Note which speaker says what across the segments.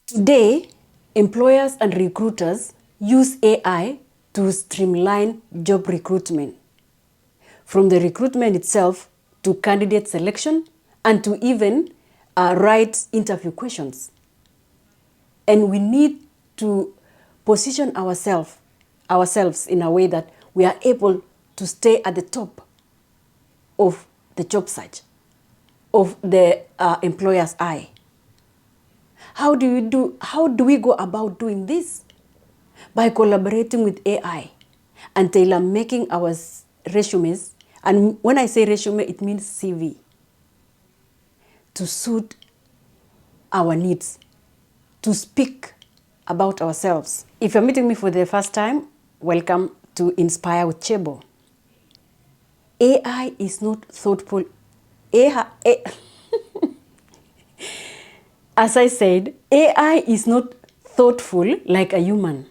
Speaker 1: Today, employers and recruiters use AI to streamline job recruitment, from the recruitment itself to candidate selection and to even write interview questions. And we need to position ourselves in a way that we are able to stay at the top of the job search, of the employer's eye. How do we go about doing this? By collaborating with AI and tailor making our resumes. And when I say resume, it means CV, to suit our needs, to speak about ourselves. If you're meeting me for the first time, welcome to Inspire with Chebo. AI is not thoughtful. As I said, AI is not thoughtful like a human.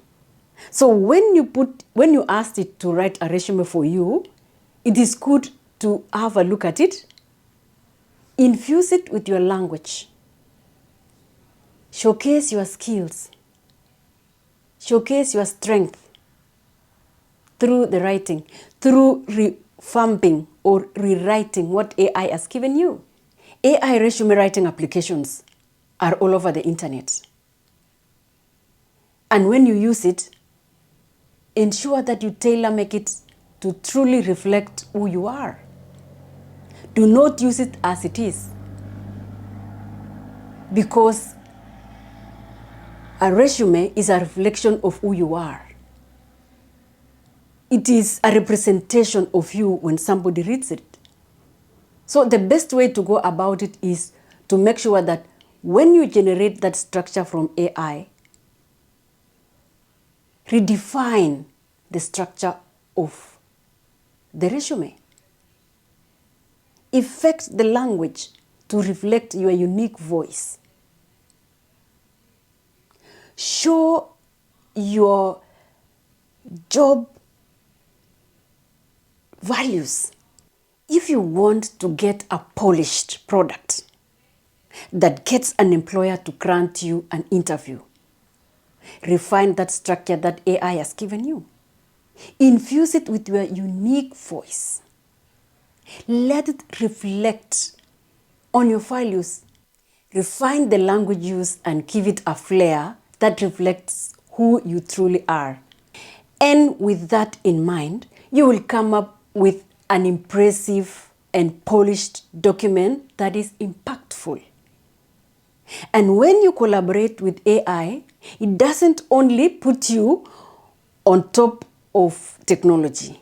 Speaker 1: So when you asked it to write a resume for you, it is good to have a look at it, infuse it with your language, showcase your skills, showcase your strength through the writing, through revamping or rewriting what AI has given you. AI resume writing applications are all over the internet. And when you use it, ensure that you tailor make it to truly reflect who you are. Do not use it as it is, because a resume is a reflection of who you are. It is a representation of you when somebody reads it. So the best way to go about it is to make sure that when you generate that structure from AI, redefine the structure of the resume. Effect the language to reflect your unique voice. Show your job values. If you want to get a polished product that gets an employer to grant you an interview, refine that structure that AI has given you. Infuse it with your unique voice. Let it reflect on your values. Refine the language use and give it a flair that reflects who you truly are. And with that in mind, you will come up with an impressive and polished document that is impactful. And when you collaborate with AI, it doesn't only put you on top of technology.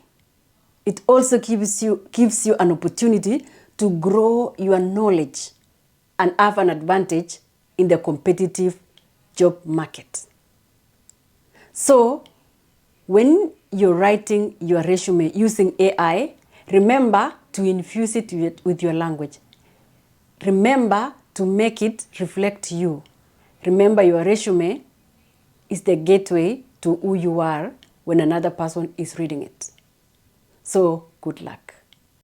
Speaker 1: It also gives you an opportunity to grow your knowledge and have an advantage in the competitive job market. So, when you're writing your resume using AI, remember to infuse it with your language. Remember to make it reflect you. Remember, your resume is the gateway to who you are when another person is reading it. So, good luck.